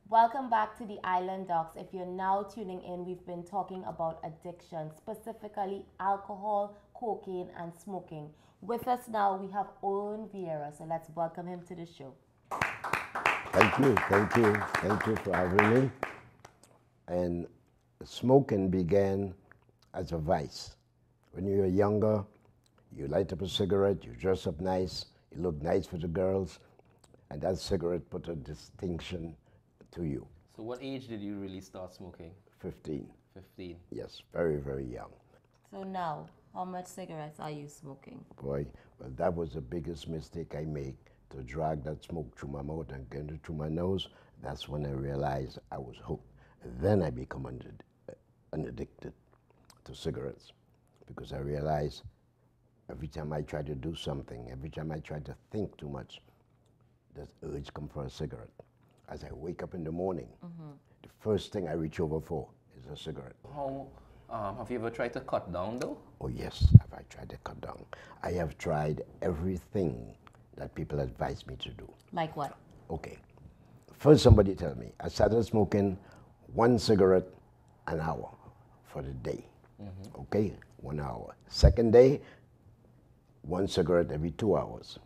Welcome back to the Island Docs. If you're now tuning in, we've been talking about addiction, specifically alcohol, cocaine, and smoking. With us now, we have Irwin Veira, so let's welcome him to the show. Thank you for having me. And smoking began as a vice. When you were younger, you light up a cigarette, you dress up nice, you look nice for the girls, and that cigarette put a distinction to you. So what age did you really start smoking? 15. 15. Yes, very, very young. So now, how much cigarettes are you smoking? Boy, well, that was the biggest mistake I made, to drag that smoke through my mouth and get it through my nose. That's when I realized I was hooked. Then I become addicted to cigarettes, because I realized every time I try to do something, every time I try to think too much, this urge come for a cigarette. As I wake up in the morning, the first thing I reach over for is a cigarette. How have you ever tried to cut down though? Oh yes, have I tried to cut down. I have tried everything that people advise me to do. Like what? Okay, first somebody tell me, I started smoking 1 cigarette an hour for the day. Okay, 1 hour. Second day, 1 cigarette every 2 hours.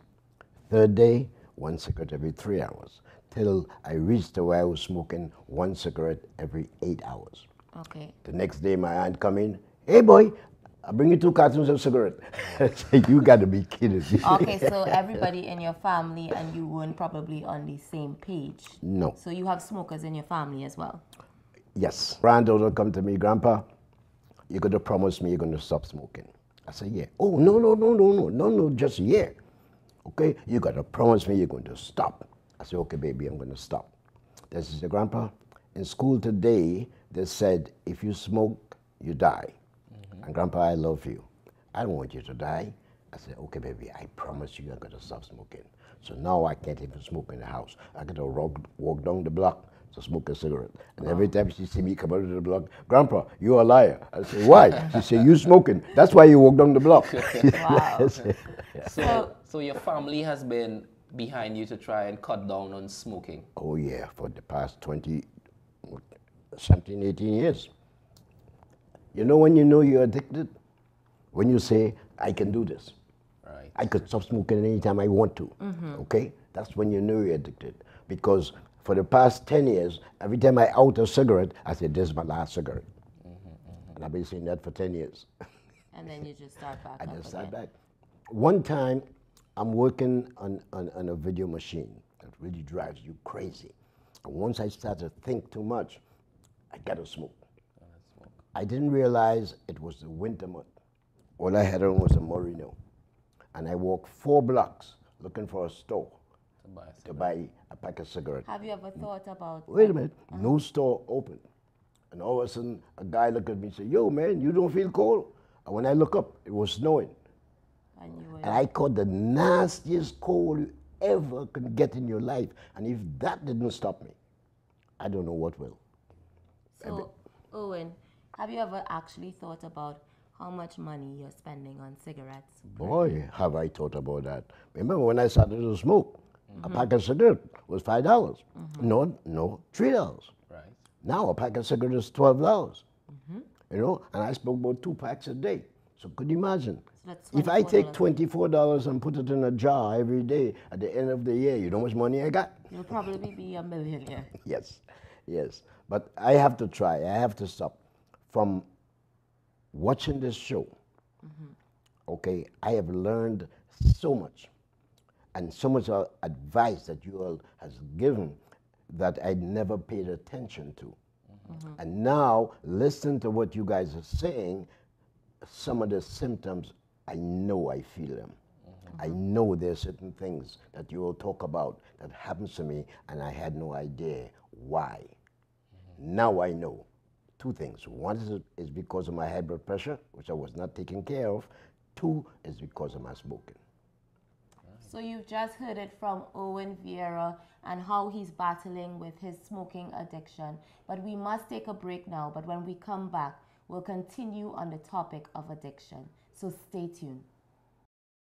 Third day, 1 cigarette every 3 hours. Till I reached the where I was smoking 1 cigarette every 8 hours. Okay. The next day my aunt come in, hey boy, I'll bring you 2 cartons of cigarette. I say, you gotta be kidding me. Okay, so everybody in your family and you weren't probably on the same page. No. So you have smokers in your family as well? Yes. Granddaughter come to me, Grandpa, you're gonna promise me you're gonna stop smoking. I say, yeah. Oh, no, just yeah. Okay, you gotta promise me you're going to stop. I said, okay, baby, I'm gonna stop. Then she said, Grandpa, in school today, they said, if you smoke, you die. And Grandpa, I love you. I don't want you to die. I said, okay, baby, I promise you I'm gonna stop smoking. So now I can't even smoke in the house. I gotta walk down the block to smoke a cigarette. And every time she see me come out of the block, Grandpa, you're a liar. I say, why? She say, you smoking. That's why you walk down the block. Wow. So your family has been behind you to try and cut down on smoking? Oh yeah, for the past 20, 17, 18 years. You know you're addicted? When you say, I can do this. Right. I could stop smoking anytime I want to, okay? That's when you know you're addicted. Because for the past 10 years, every time I out a cigarette, I say, this is my last cigarette. And I've been saying that for 10 years. And then you just start back I up just start again. back. One time, I'm working on a video machine that really drives you crazy. And once I start to think too much, I gotta smoke. I didn't realize it was the winter month. All I had on was a Merino. And I walked 4 blocks looking for a store to buy a pack of cigarettes. Have you ever thought about... Wait a minute, no store open. And all of a sudden, a guy looked at me and said, yo man, you don't feel cold? And when I look up, it was snowing. And you were... And I caught the nastiest cold you ever could get in your life. And if that didn't stop me, I don't know what will. So, Owen, have you ever actually thought about how much money you're spending on cigarettes? Boy, have I thought about that. Remember when I started to smoke, a pack of cigarettes was $5. No, $3. Right. Now a pack of cigarettes is $12. You know, and I smoke about 2 packs a day. So could you imagine? So that's If I take $24. $24 and put it in a jar every day, at the end of the year, you know how much money I got? You'll probably be a millionaire. Yes. But I have to try. I have to stop. From watching this show, okay, I have learned so much. And so much advice that you all has given that I never paid attention to. And now, listen to what you guys are saying, some of the symptoms, I know I feel them. I know there's certain things that you will talk about that happens to me, and I had no idea why. Now I know 2 things. One is because of my high blood pressure, which I was not taking care of. 2 is because of my smoking. So you've just heard it from Irwin Veira and how he's battling with his smoking addiction. But we must take a break now. But when we come back, we'll continue on the topic of addiction. So stay tuned.